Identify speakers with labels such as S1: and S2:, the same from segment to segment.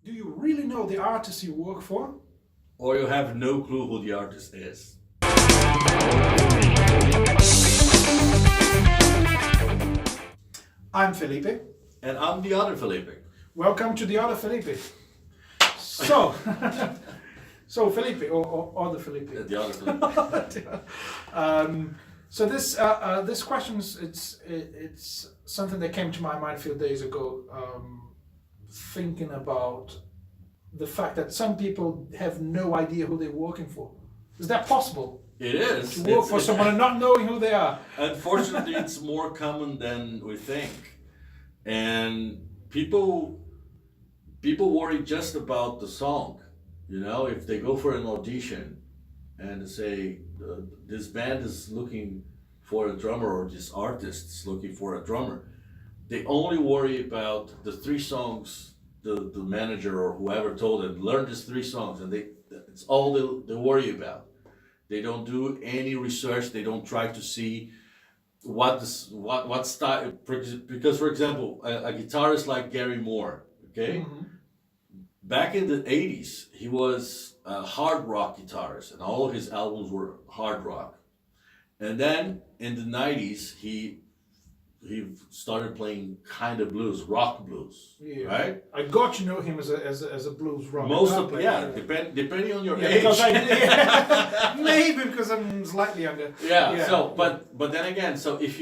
S1: Do you really know the artist you work for?
S2: Or you have no clue who the artist is.
S1: I'm Felipe.
S2: And I'm the other Felipe.
S1: Welcome to the other Felipe. So, so Felipe or other Felipe.
S2: The other Felipe.
S1: So this question it's something that came to my mind a few days ago. Thinking about the fact that some people have no idea who they're working for. Is that possible?
S2: It is.
S1: To work for someone and not knowing who they are.
S2: Unfortunately, it's more common than we think. And people worry just about the song. You know, if they go for an audition and say, this band is looking for a drummer or this artist is looking for a drummer, they only worry about the three songs the manager or whoever told them, learn these three songs, and it's all they worry about. They don't do any research. They don't try to see what style. Because, for example, a guitarist like Gary Moore, okay, back in the 80s, he was a hard rock guitarist, and all of his albums were hard rock. And then in the 90s, he started playing kind of blues, rock blues, right?
S1: I got to know him as a blues rock.
S2: Most of depending on your age.
S1: Because maybe because I'm slightly younger.
S2: Yeah. So, but then again, so if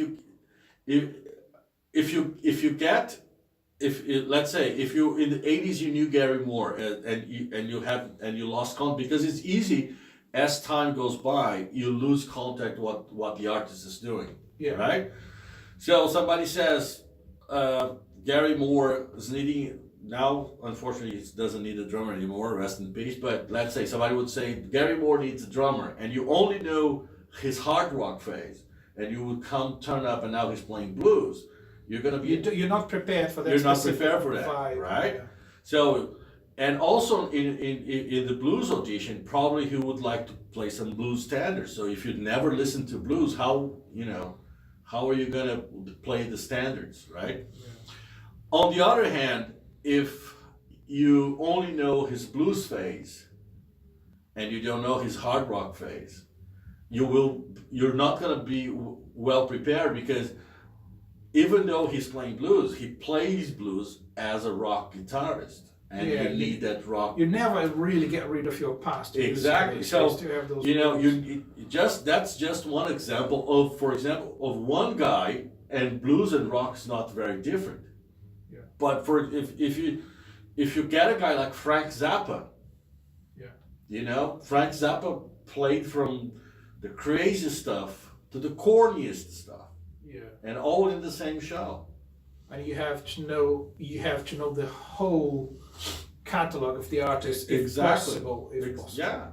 S2: let's say if you in the 80s you knew Gary Moore and you lost contact, because it's easy as time goes by you lose contact what the artist is doing. Right. So somebody says Gary Moore is needing now. Unfortunately, he doesn't need a drummer anymore. Rest in peace. But let's say somebody would say Gary Moore needs a drummer, and you only know his hard rock phase, and you would turn up, and now he's playing blues. You're gonna be.
S1: You're not prepared for that.
S2: You're not prepared for that,
S1: vibe,
S2: right? Yeah. So, and also in the blues audition, probably he would like to play some blues standards. So if you'd never listened to blues, how are you going to play the standards, right? Yeah. On the other hand, if you only know his blues phase and you don't know his hard rock phase, you're not going to be well prepared, because even though he's playing blues, he plays blues as a rock guitarist. And you need that rock.
S1: You never really get rid of your past.
S2: Exactly. So that's just one example of one guy, and blues and rock's not very different. Yeah. But if you get a guy like Frank Zappa, Frank Zappa played from the craziest stuff to the corniest stuff. Yeah. And all in the same show.
S1: And you have to know the whole catalog of the artist, if possible.
S2: Yeah.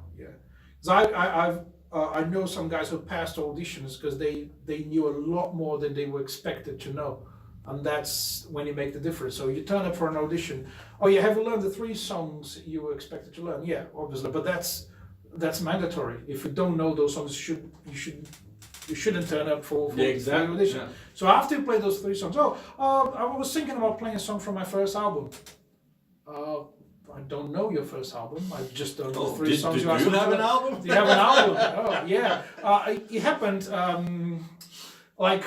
S1: Because I know some guys who passed auditions because they knew a lot more than they were expected to know, and that's when you make the difference. So you turn up for an audition. Oh, you have learned the three songs you were expected to learn. Yeah, obviously, but that's mandatory. If you don't know those songs, you shouldn't turn up for an audition. Yeah. So after you play those three songs, I was thinking about playing a song from my first album. I don't know your first album. I just don't know three songs.
S2: Did you have an album?
S1: Do you have an album? Oh, yeah. It happened like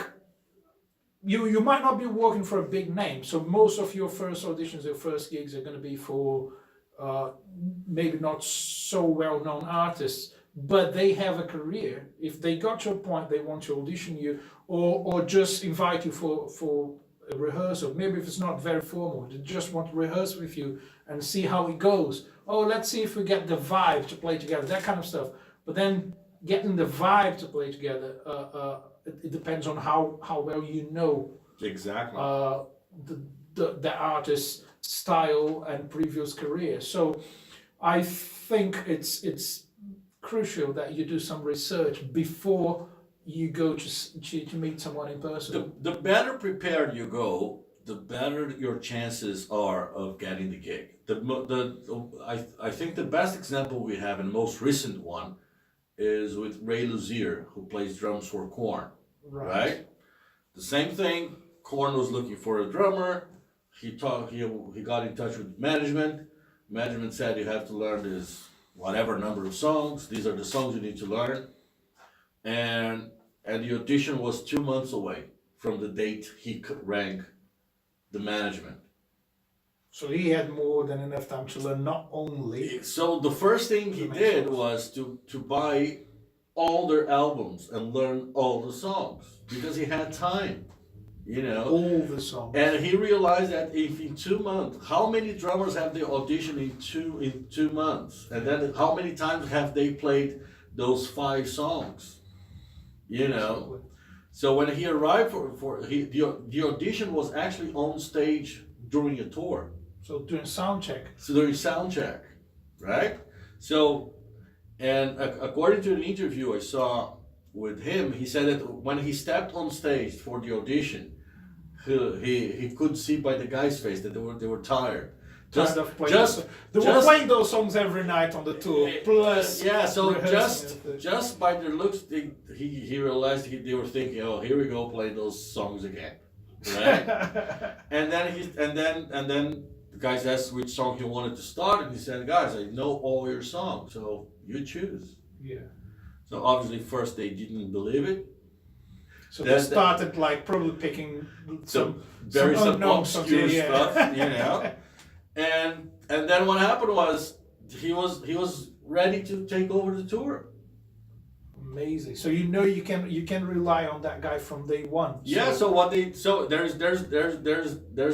S1: you might not be working for a big name. So most of your first auditions, your first gigs are going to be for maybe not so well-known artists, but they have a career. If they got to a point they want to audition you or just invite you for a rehearsal, maybe if it's not very formal, they just want to rehearse with you and see how it goes. Oh, let's see if we get the vibe to play together, that kind of stuff. But then getting the vibe to play together, it depends on how well you know
S2: exactly
S1: the artist's style and previous career. So I think it's crucial that you do some research before you go to meet someone in person.
S2: The better prepared you go, the better your chances are of getting the gig. I think the best example we have, and most recent one, is with Ray Luzier, who plays drums for Korn. Right? The same thing. Korn was looking for a drummer. He got in touch with management. Management said you have to learn this whatever number of songs. These are the songs you need to learn. And the audition was 2 months away from the date he could rank the management.
S1: So he had more than enough time to learn not only.
S2: So the first thing he did was to buy all their albums and learn all the songs because he had time, you know.
S1: All the songs.
S2: And he realized that if in 2 months, how many drummers have they auditioned in 2 months? And then how many times have they played those 5 songs? You know. So when he arrived the audition was actually on stage during a tour.
S1: So during sound check.
S2: So during sound check, right? So, and according to an interview I saw with him, he said that when he stepped on stage for the audition, he could see by the guy's face that they were tired.
S1: They were playing those songs every night on the tour. Plus,
S2: yeah. So
S1: rehearsing
S2: just by their looks, he realized they were thinking, oh, here we go, play those songs again, right? and then the guys asked which song he wanted to start, and he said, guys, I know all your songs, so you choose.
S1: Yeah.
S2: So obviously first they didn't believe it.
S1: So they started like probably picking some
S2: obscure
S1: songs,
S2: stuff, you know. And then what happened was he was ready to take over the tour.
S1: Amazing. So you can rely on that guy from day one.
S2: Yeah. So there's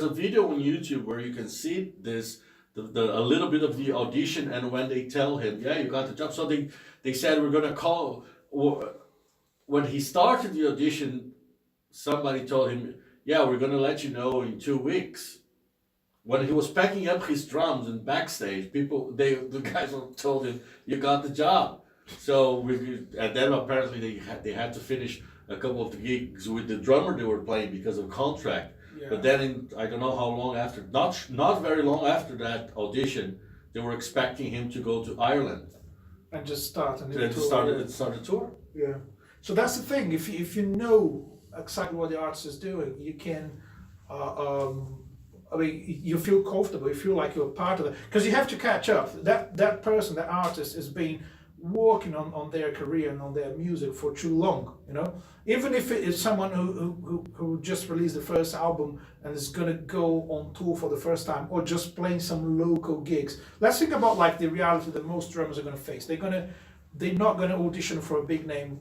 S2: a video on YouTube where you can see this a little bit of the audition, and when they tell him, yeah, you got the job. So they said we're gonna call. When he started the audition, somebody told him, yeah, we're gonna let you know in 2 weeks. When he was packing up his drums and backstage, the guys told him, you got the job. So and then apparently they had to finish a couple of the gigs with the drummer they were playing because of contract. Yeah. But then I don't know how long after, not very long after that audition, they were expecting him to go to Ireland
S1: and just start a new
S2: tour. Start a tour.
S1: Yeah. So that's the thing. If you know exactly what the artist is doing, you can. I mean, you feel comfortable. You feel like you're part of it because you have to catch up. That person, that artist, has been working on their career and on their music for too long. You know, even if it is someone who just released the first album and is gonna go on tour for the first time, or just playing some local gigs. Let's think about like the reality that most drummers are gonna face. They're not gonna audition for a big name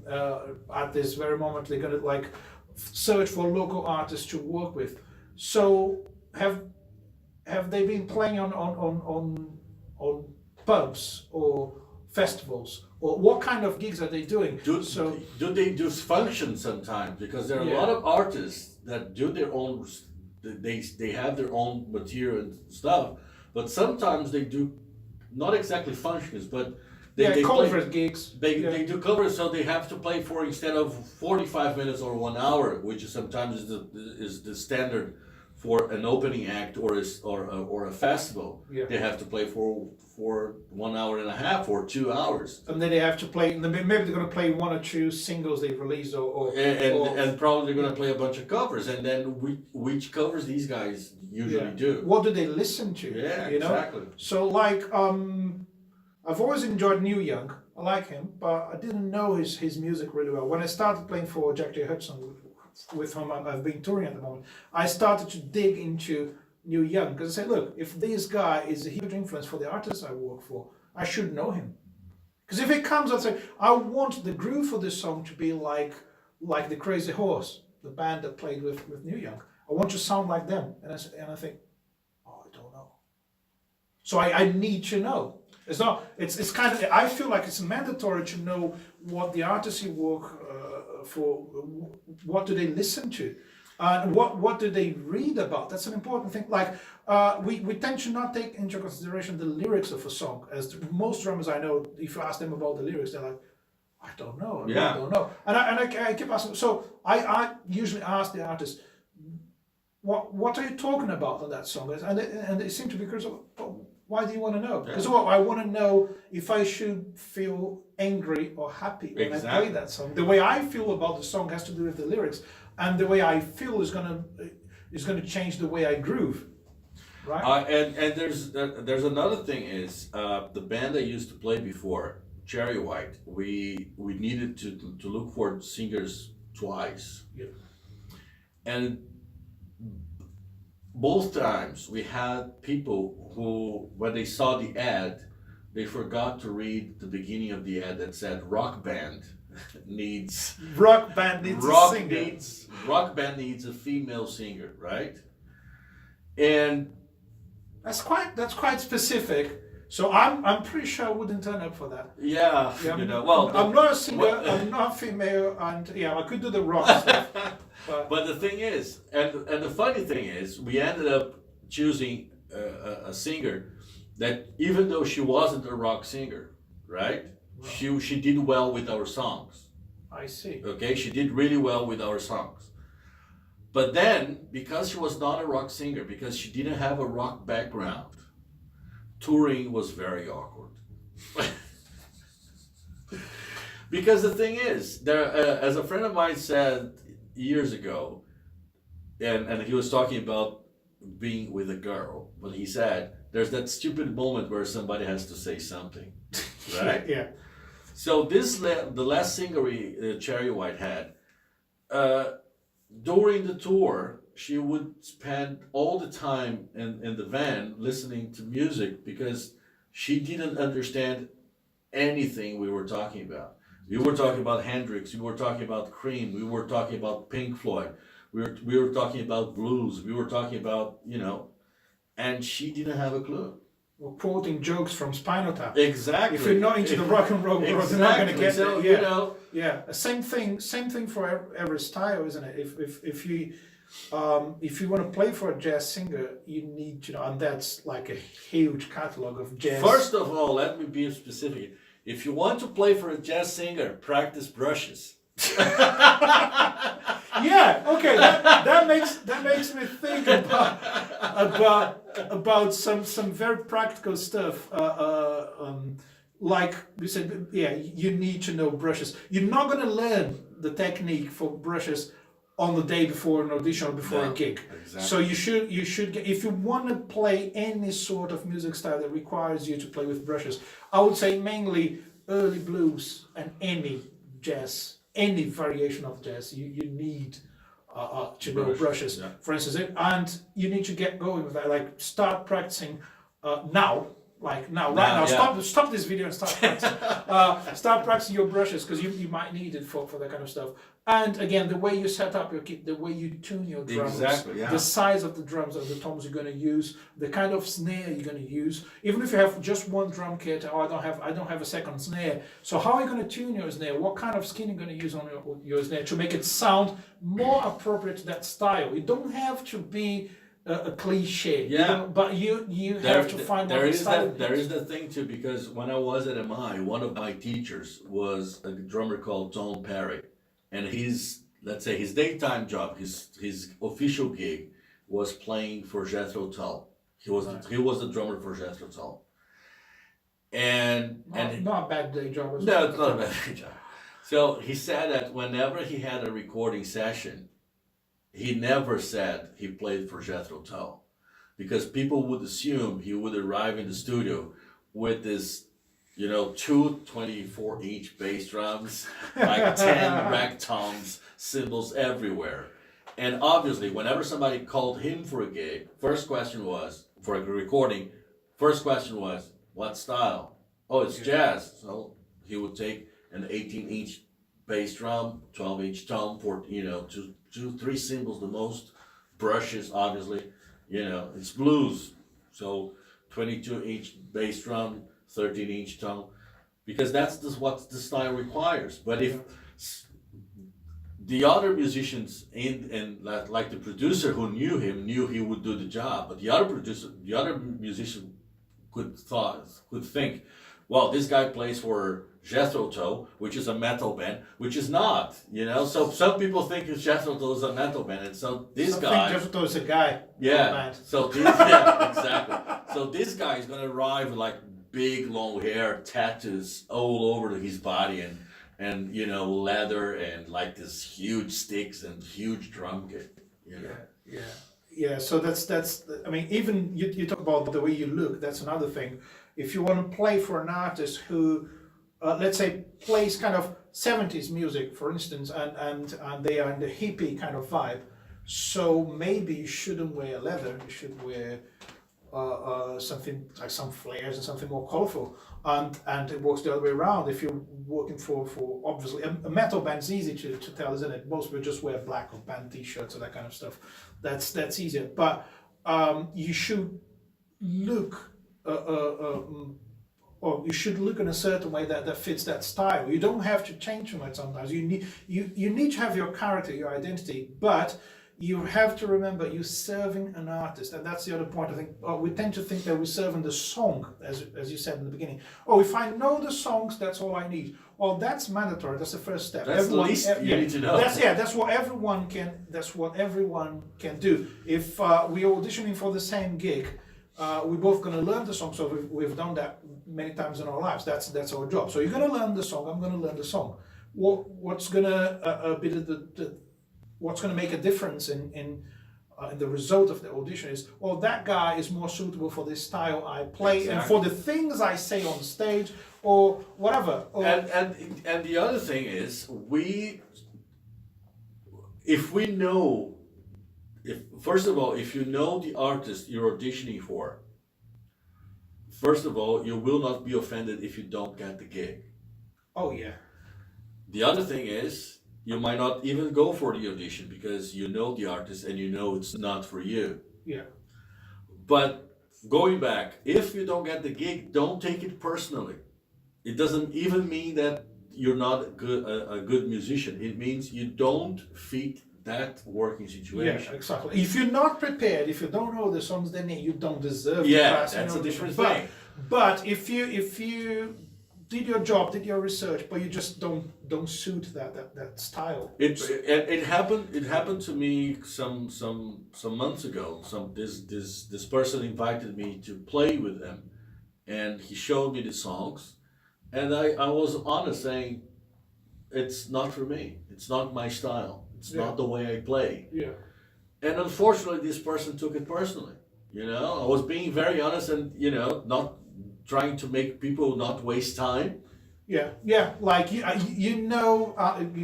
S1: at this very moment. They're gonna like search for local artists to work with. So have they been playing on pubs or festivals, or what kind of gigs are they doing?
S2: Do they do functions sometimes? Because there are a lot of artists that do their own. They have their own material and stuff, but sometimes they do not exactly functions, but they
S1: cover gigs.
S2: They do covers, so they have to play for, instead of 45 minutes or 1 hour, which is sometimes is the standard for an opening act or a festival. Yeah. They have to play for 1 hour and a half or 2 hours.
S1: And then they have to play. Maybe they're going to play 1 or 2 singles they've released,
S2: and probably they're going to play a bunch of covers. And then which covers these guys usually do?
S1: What do they listen to?
S2: Yeah,
S1: you know?
S2: Exactly.
S1: So like I've always enjoyed Neil Young. I like him, but I didn't know his music really well. When I started playing for Jack J. Hudson, with whom I've been touring at the moment, I started to dig into Neil Young because I said, look, if this guy is a huge influence for the artists I work for, I should know him. Because if it comes and say, I want the groove for this song to be like the Crazy Horse, the band that played with Neil Young. I want to sound like them. And I think, oh, I don't know. So I need to know. It's kind of, I feel like it's mandatory to know what the artists you work for, what do they listen to, and what do they read about. That's an important thing. Like we tend to not take into consideration the lyrics of a song. As most drummers I know, if you ask them about the lyrics, they're like, I don't know. I don't know. And I keep asking. So I usually ask the artist, what are you talking about on that song? And they seem to be curious. Why do you want to know? Because I want to know if I should feel angry or happy when I play that song. The way I feel about the song has to do with the lyrics, and the way I feel is gonna change the way I groove. right?
S2: And there's another thing is the band I used to play before, Cherry White. We needed to look for singers twice,
S1: Yeah.
S2: and both times we had people who, when they saw the ad, they forgot to read the beginning of the ad that said rock band needs
S1: Rock band needs a singer.
S2: rock band needs a female singer, right? And
S1: That's quite specific. So I'm pretty sure I wouldn't turn up for that.
S2: yeah,
S1: Yeah,
S2: you know, well,
S1: I'm not a singer.
S2: well-
S1: I'm not female, and yeah, I could do the rock stuff.
S2: But the thing is, and the funny thing is, we ended up choosing a singer that, even though she wasn't a rock singer, right? She did well with our songs.
S1: I see.
S2: Okay, she did really well with our songs. But then, because she was not a rock singer, because she didn't have a rock background, touring was very awkward. Because the thing is, there, as a friend of mine said years ago, and he was talking about being with a girl, but he said, there's that stupid moment where somebody has to say something, right?
S1: Yeah.
S2: So the last singer Cherry White had, during the tour, she would spend all the time in the van listening to music because she didn't understand anything we were talking about. We were talking about Hendrix, we were talking about Cream, we were talking about Pink Floyd, we were talking about blues, we were talking about, you know, and she didn't have a clue.
S1: We're quoting jokes from Spinal Tap.
S2: Exactly.
S1: If you're not into the rock and roll world,
S2: exactly.
S1: you're not going to get
S2: so,
S1: it.
S2: you
S1: Yeah.
S2: know,
S1: Yeah. Same thing for every style, isn't it? If you want to play for a jazz singer, you need to know, and that's like a huge catalog of jazz.
S2: first of all, let me be specific. If you want to play for a jazz singer, practice brushes.
S1: Yeah, okay, that makes me think about some very practical stuff. Like we said, yeah, you need to know brushes. You're not going to learn the technique for brushes on the day before an audition or before
S2: No,
S1: a gig.
S2: exactly.
S1: So you should get, if you want to play any sort of music style that requires you to play with brushes, I would say mainly early blues and any jazz, any variation of jazz. You need to know brushes,
S2: yeah.
S1: for instance, and you need to get going with that. Like start practicing now. Right now.
S2: yeah.
S1: Stop this video and start practicing. Start practicing your brushes because you might need it for that kind of stuff. And again, the way you set up your kit, the way you tune your drums,
S2: Exactly, yeah.
S1: the size of the drums and the toms you're going to use, the kind of snare you're going to use. Even if you have just one drum kit, I don't have a second snare. So how are you going to tune your snare? What kind of skin are you going to use on your snare to make it sound more appropriate to that style? You don't have to be a cliche,
S2: Yeah.
S1: you know, but you have to find
S2: there
S1: what
S2: is
S1: style
S2: that there is that thing too, because when I was at MI, one of my teachers was a drummer called Tom Perry, and let's say his daytime job, his official gig was playing for Jethro Tull. He was the drummer for Jethro Tull, and
S1: not a bad day job as
S2: no,
S1: well.
S2: it's not a bad job. So he said that whenever he had a recording session, he never said he played for Jethro Tull, because people would assume he would arrive in the studio with this, you know, two 24-inch bass drums, like 10 rack toms, cymbals everywhere. And obviously, whenever somebody called him for a gig, first question was, for a recording, what style? Oh, it's jazz. So he would take an 18-inch bass drum, 12-inch tom, for, you know, two, three cymbals the most, brushes, obviously, you know, it's blues. So 22-inch bass drum, 13-inch tom, because that's just what the style requires. But if the other musicians and like the producer who knew him knew he would do the job, but the other musician could think, well, this guy plays for Jethro Tull, which is a metal band, which is not, you know. So some people think Jethro Tull is a metal band, and so this guy,
S1: Jethro Tull is a guy.
S2: yeah.
S1: Band.
S2: So this, yeah, exactly. So this guy is gonna arrive with like big long hair, tattoos all over his body, and you know, leather, and like this huge sticks and huge drum kit, you know.
S1: Yeah, so that's. I mean, even you talk about the way you look. That's another thing. If you want to play for an artist who, let's say, plays kind of 70s music, for instance, and they are in the hippie kind of vibe, so maybe you shouldn't wear leather. You should wear something like some flares and something more colorful. And it works the other way around. If you're working for obviously a metal band's easy to tell, isn't it? Most people just wear black or band t-shirts or that kind of stuff. That's easier. But you should look or you should look in a certain way that fits that style. You don't have to change too much sometimes. You need to have your character, your identity, but you have to remember you're serving an artist, and that's the other point. I think we tend to think that we're serving the song, as you said in the beginning. Oh, if I know the songs, that's all I need. Well, that's mandatory. That's the first step.
S2: That's the least you need to know.
S1: That's what everyone can. That's what everyone can do. If we're auditioning for the same gig, we're both going to learn the song. So we've done that many times in our lives. That's our job. So you're going to learn the song. I'm going to learn the song. What's going to be what's going to make a difference in the result of the audition is, well, that guy is more suitable for this style I play and for the things I say on stage or whatever.
S2: And the other thing is, if first of all, if you know the artist you're auditioning for, first of all, you will not be offended if you don't get the gig.
S1: Oh yeah.
S2: The other thing is, you might not even go for the audition because you know the artist and you know it's not for you.
S1: Yeah.
S2: But going back, if you don't get the gig, don't take it personally. It doesn't even mean that you're not a good musician. It means you don't fit that working situation.
S1: Yeah, exactly. If you're not prepared, if you don't know the songs, then you don't deserve
S2: to
S1: pass.
S2: That's a different thing.
S1: But if you did your job, did your research, but you just don't suit that style.
S2: It happened to me some months ago. This person invited me to play with them, and he showed me the songs, and I was honest saying, it's not for me. It's not my style. It's not the way I play.
S1: Yeah.
S2: And unfortunately, this person took it personally. I was being very honest and not trying to make people not waste time.
S1: Yeah, like you're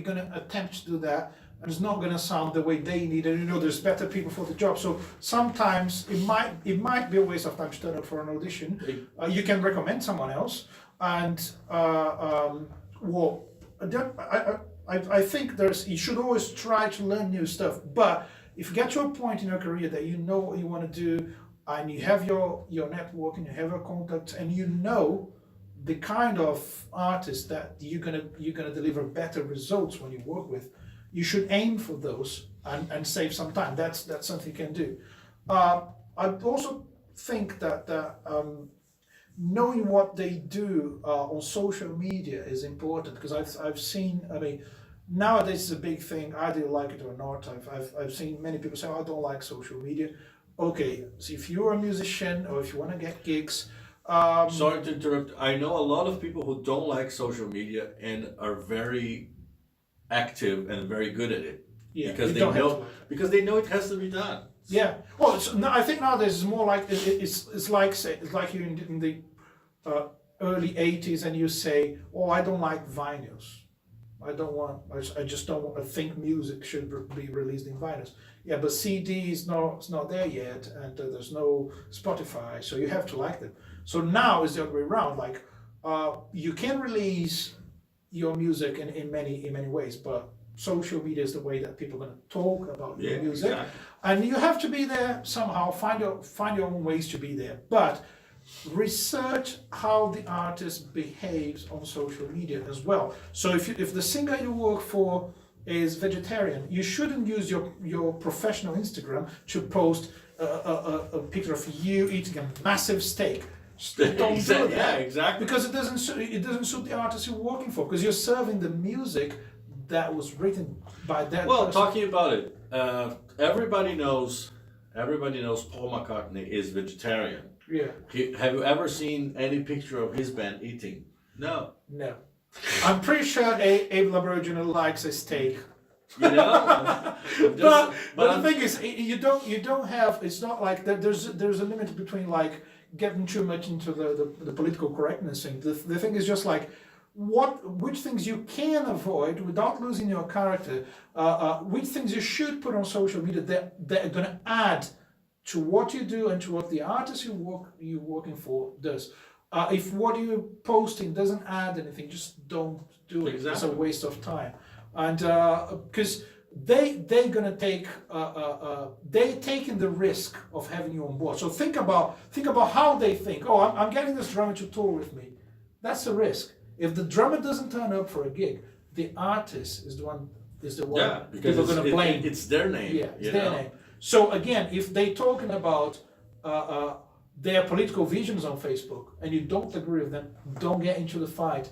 S1: gonna attempt to do that, and it's not gonna sound the way they need, and there's better people for the job. So sometimes it might be a waste of time to turn up for an audition. You can recommend someone else, and I think you should always try to learn new stuff. But if you get to a point in your career that you know what you want to do, and you have your network and you have your contacts, and you know the kind of artist that you're gonna deliver better results when you work with, you should aim for those and save some time. That's something you can do. I also think that knowing what they do on social media is important, because I've seen. I mean, nowadays it's a big thing. Either you like it or not. I've seen many people say, "I don't like social media." Okay, so if you're a musician or if you want to get gigs.
S2: Sorry to interrupt. I know a lot of people who don't like social media and are very active and very good at it.
S1: Yeah,
S2: because they know it has to be done.
S1: Yeah. Well, I think nowadays it's more like it's like you're in the early '80s and you say, "Oh, I don't like vinyls. I just don't think music should be released in vinyls." Yeah, but CD is not there yet, and there's no Spotify, so you have to like them. So now is the other way around. Like, you can release your music in many ways, but social media is the way that people are going to talk about your music, exactly. And you have to be there somehow. Find your own ways to be there, but research how the artist behaves on social media as well. So if the singer you work for is vegetarian, you shouldn't use your professional Instagram to post a picture of you eating a massive steak. Don't do that.
S2: Yeah, exactly.
S1: Because it doesn't suit the artist you're working for, because you're serving the music that was written by that person.
S2: Talking about it, everybody knows Paul McCartney is vegetarian.
S1: Yeah.
S2: Have you ever seen any picture of his band eating? No.
S1: I'm pretty sure Abe Laboriginal likes a steak
S2: You know, I'm just-
S1: but the
S2: I'm-
S1: thing is, you don't have. It's not like there's a limit between like getting too much into the political correctness thing. The thing is just like which things you can avoid without losing your character. Which things you should put on social media that are going to add to what you do and to what the artist you're working for does. If what you're posting doesn't add anything, just don't do it. It's a
S2: Exactly.
S1: waste of time. And because they're gonna take they're taking the risk of having you on board. So think about how they think. Oh, I'm getting this drummer to tour with me. That's a risk. If the drummer doesn't turn up for a gig, the artist is the one
S2: yeah, because
S1: people are gonna blame.
S2: it's their name.
S1: Yeah, it's
S2: you
S1: their
S2: know?
S1: name. So again, if they're talking about their political visions on Facebook and you don't agree with them, don't get into the fight.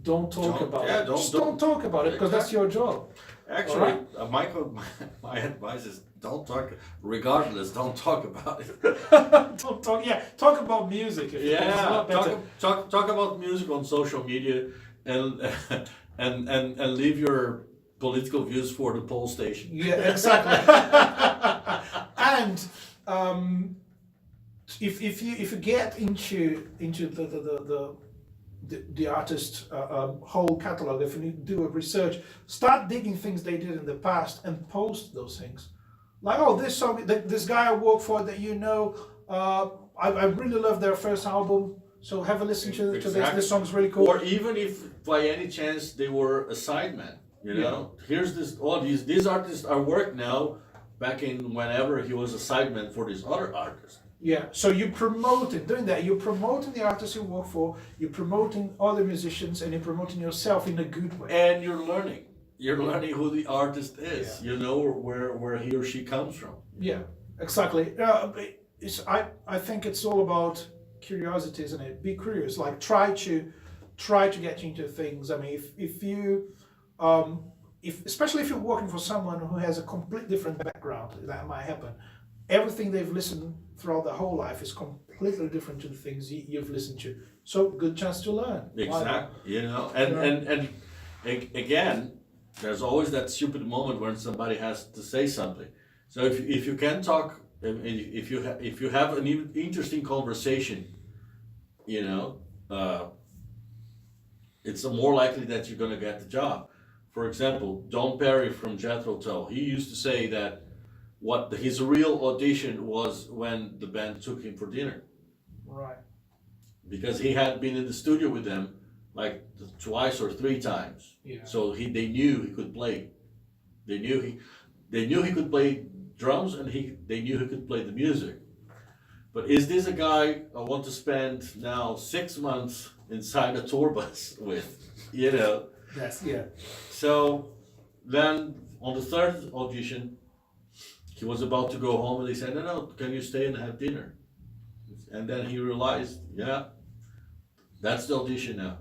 S1: Don't talk about it. Just don't talk about it because that's your job.
S2: Actually,
S1: Alright.
S2: Michael, my advice is don't talk. Regardless, don't talk about it.
S1: Don't talk. Yeah, talk about music. It's a
S2: Yeah,
S1: lot better.
S2: talk about music on social media, and and leave your political views for the poll station.
S1: Yeah, exactly. And if you get into the artist's whole catalog, if you do a research, start digging things they did in the past and post those things. Like, oh, this song, this guy I work for that you know, I really love their first album. So have a listen to this.
S2: Exactly.
S1: This song's really cool.
S2: Or even if by any chance they were a sideman, you know, here's this. Oh, these artists are work now. Back in whenever he was a sideman for this other artist.
S1: Yeah, so you're promoting, doing that, you're promoting the artists you work for, you're promoting other musicians, and you're promoting yourself in a good way.
S2: And you're learning. You're learning who the artist is.
S1: Yeah.
S2: You know where he or she comes from.
S1: Yeah, exactly. I think it's all about curiosity, isn't it? Be curious. Like try to get into things. I mean, if you especially if you're working for someone who has a complete different background, that might happen. Everything they've listened throughout their whole life is completely different to the things you've listened to. So good chance to learn. Why not?
S2: Exactly. You know, and again, there's always that stupid moment when somebody has to say something. So if you can talk, if you have an interesting conversation, you know, it's more likely that you're gonna get the job. For example, Don Perry from Jethro Tull, he used to say that his real audition was when the band took him for dinner,
S1: Right.
S2: because he had been in the studio with them like twice or three times.
S1: Yeah.
S2: So they knew he could play. They knew he could play drums, and they knew he could play the music. But is this a guy I want to spend now 6 months inside a tour bus with? You know.
S1: Yeah.
S2: So then on the third audition, he was about to go home, and they said, no, can you stay and have dinner? And then he realized, yeah, that's the audition now.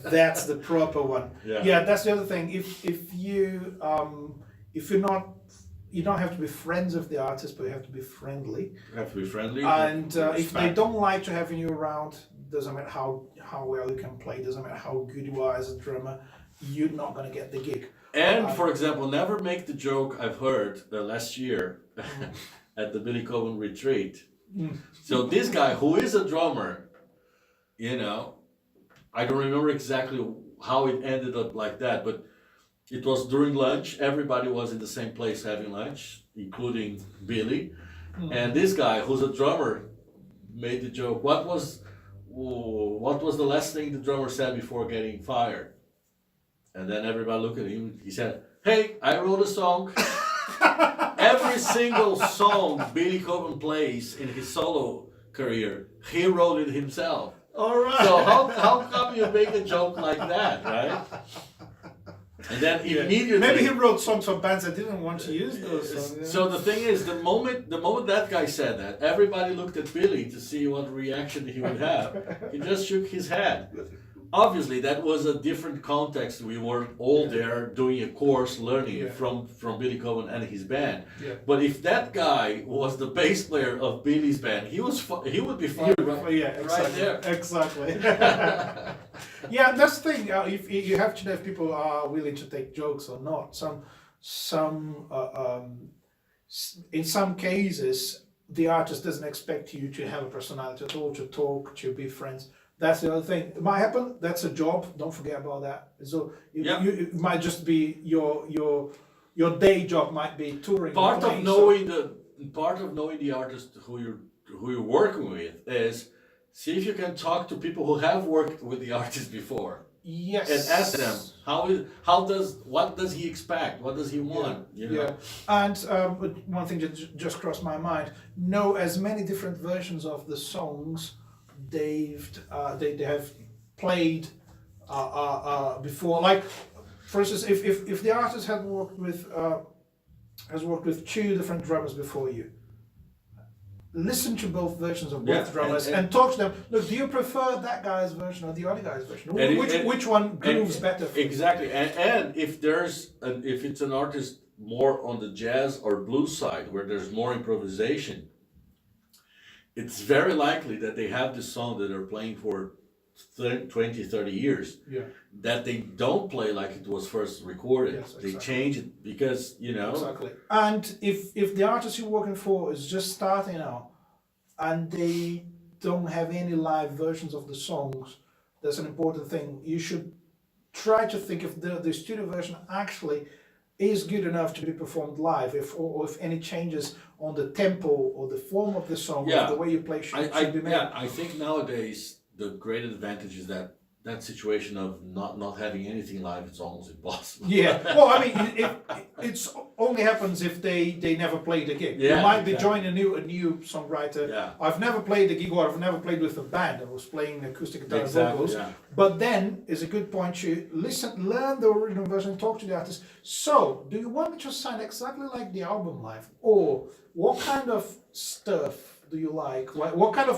S1: That's the proper one.
S2: Yeah.
S1: That's the other thing. If you're not, you don't have to be friends with the artist, but you have to be friendly.
S2: You have to be friendly.
S1: And if they
S2: respect.
S1: don't like to having you around, doesn't matter how well you can play, doesn't matter how good you are as a drummer, you're not gonna get the gig.
S2: And for example, never make the joke I've heard last year at the Billy Coben retreat. So this guy, who is a drummer, you know, I don't remember exactly how it ended up like that, but it was during lunch. Everybody was in the same place having lunch, including Billy. And this guy, who's a drummer, made the joke. What was the last thing the drummer said before getting fired? And then everybody looked at him. He said, "Hey, I wrote a song." Every single song Billy Coben plays in his solo career, he wrote it himself.
S1: All right.
S2: So how come you make a joke like that, right? And then immediately,
S1: Maybe he wrote songs for bands that didn't want to use those songs.
S2: so the thing is, the moment that guy said that, everybody looked at Billy to see what reaction he would have. He just shook his head. Obviously, that was a different context. We were all there doing a course, learning from Billy Coben and his band.
S1: Yeah.
S2: But if that guy was the bass player of Billy's band, he would be fired right there.
S1: Exactly. Yeah, that's the thing. If you have to know if people are willing to take jokes or not. some in some cases the artist doesn't expect you to have a personality at all, to talk, to be friends. That's the other thing. It might happen. That's a job. Don't forget about that. So
S2: Yeah.
S1: it might just be your day job might be touring. and
S2: Part of
S1: playing,
S2: knowing the artist who you're working with is see if you can talk to people who have worked with the artist before
S1: yes.
S2: and ask them what does he expect, what does he want, you know?
S1: Yeah, and but one thing that just crossed my mind: know as many different versions of the songs they have played before. Like, for instance, if the artist had worked with has worked with two different drummers before you, listen to both versions of both
S2: Yeah,
S1: drummers and talk to them. Look, do you prefer that guy's version or the other guy's version? Which one grooves better for you?
S2: Exactly, and if if it's an artist more on the jazz or blues side where there's more improvisation, it's very likely that they have this song that they're playing for 20, 30 years
S1: Yeah.
S2: that they don't play like it was first recorded.
S1: Yes,
S2: They
S1: exactly.
S2: change it because, you know.
S1: Exactly. And if the artist you're working for is just starting out and they don't have any live versions of the songs, that's an important thing. You should try to think if the studio version actually is good enough to be performed live, or if any changes on the tempo or the form of the song,
S2: Yeah.
S1: or the way you play should be made.
S2: Yeah, I think nowadays the great advantage is that situation of not having anything live, it's almost impossible.
S1: Yeah, well, I mean, it's only happens if they never played a gig.
S2: Yeah,
S1: you might be
S2: exactly.
S1: joining a new songwriter.
S2: Yeah.
S1: I've never played a gig, or I've never played with a band. I was playing acoustic guitar and
S2: Exactly,
S1: vocals.
S2: yeah.
S1: But then it's a good point to listen, learn the original version, talk to the artist. So, do you want me to sound exactly like the album live, or what kind of stuff do you like? What kind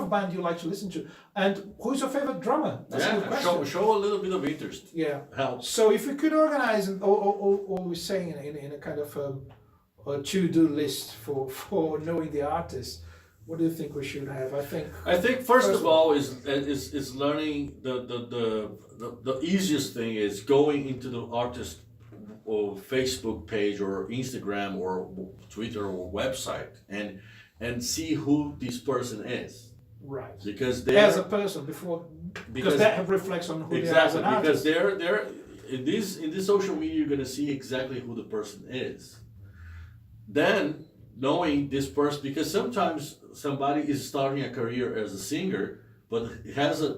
S1: of band do you like to listen to? And who's your favorite drummer? That's a good
S2: Yeah,
S1: question.
S2: show a little bit of interest.
S1: Yeah.
S2: Helps.
S1: So if we could organize, and all we're saying in a kind of a to-do list for knowing the artist, what do you think we should have? I think
S2: First of all is learning the easiest thing is going into the artist or Facebook page or Instagram or Twitter or website and see who this person is,
S1: right.
S2: because they
S1: As a person because that reflects on who they are as
S2: exactly
S1: an
S2: because
S1: artist.
S2: they're in this social media you're gonna see exactly who the person is. Then knowing this person, because sometimes somebody is starting a career as a singer, but it has a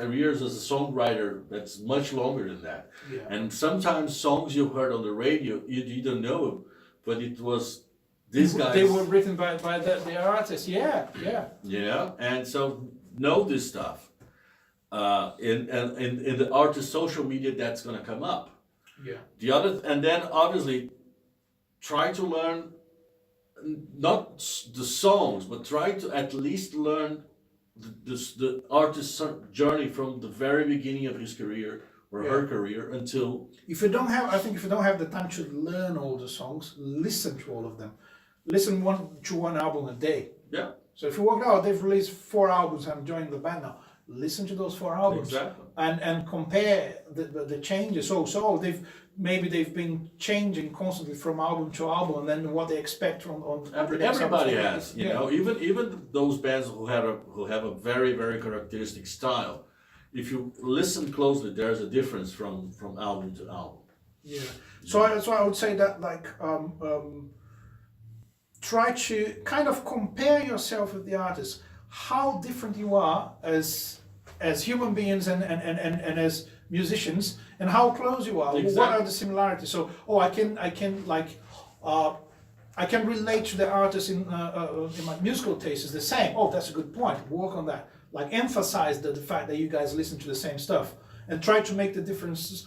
S2: career as a songwriter that's much longer than that.
S1: Yeah.
S2: And sometimes songs you heard on the radio you don't know, but it was these guys.
S1: They were written by the artist. Yeah, yeah.
S2: You know, and so know this stuff. In the artist social media, that's gonna come up.
S1: Yeah.
S2: And then obviously try to learn not the songs, but try to at least learn the artist's journey from the very beginning of his career or her career until.
S1: If you don't have the time to learn all the songs, listen to all of them. Listen to one album a day.
S2: Yeah.
S1: So if you work out, they've released 4 albums. I'm joining the band now. Listen to those 4 albums.
S2: Exactly.
S1: And compare the changes. So they've been changing constantly from album to album, and then what they expect from on the next
S2: Everybody
S1: album.
S2: has, you know, even those bands who have a very very characteristic style. If you listen closely, there's a difference from album to album.
S1: Yeah. So I would say that try to kind of compare yourself with the artist, how different you are as human beings and as musicians, and how close you are.
S2: Exactly.
S1: What are the similarities? So I can relate to the artist in my musical taste is the same. Oh, that's a good point. Work on that. Like emphasize the fact that you guys listen to the same stuff, and try to make the differences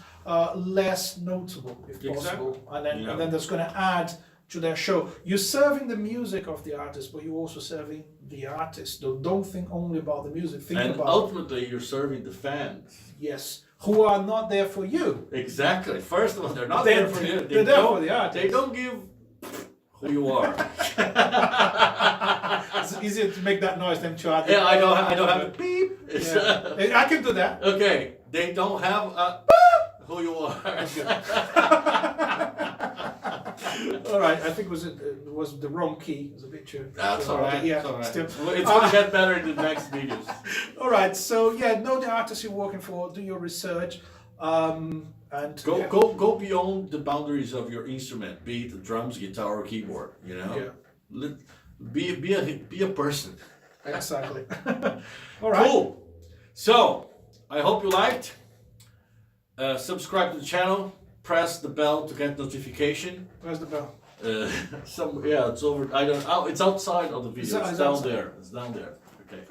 S1: less notable if possible.
S2: Exactly.
S1: And then that's going to add to their show. You're serving the music of the artist, but you're also serving the artist. Don't think only about the music. Think
S2: And
S1: about
S2: ultimately, you're serving the fans.
S1: yes, who are not there for you.
S2: Exactly. First of all, they're not
S1: They're-
S2: there for you.
S1: they're there for the artist.
S2: They don't give who you are.
S1: It's easier to make that noise than to add.
S2: Yeah, I don't have a beep.
S1: Yeah. I can do that.
S2: Okay, they don't have a who you are.
S1: All right, I think it was the wrong key. It was a bit too.
S2: That's all right.
S1: Yeah,
S2: It's all right.
S1: still.
S2: Well, it's gonna get better in the next videos.
S1: All right, so yeah, know the artists you're working for, do your research, and yeah.
S2: Go beyond the boundaries of your instrument, be it drums, guitar, or keyboard. You know,
S1: Yeah.
S2: be a person.
S1: Exactly. All right.
S2: Cool. So I hope you liked. Subscribe to the channel. Press the bell to get notification.
S1: Where's the bell?
S2: It's over. I don't. Oh, it's outside of the video. It's down
S1: outside.
S2: there. It's down there. Okay.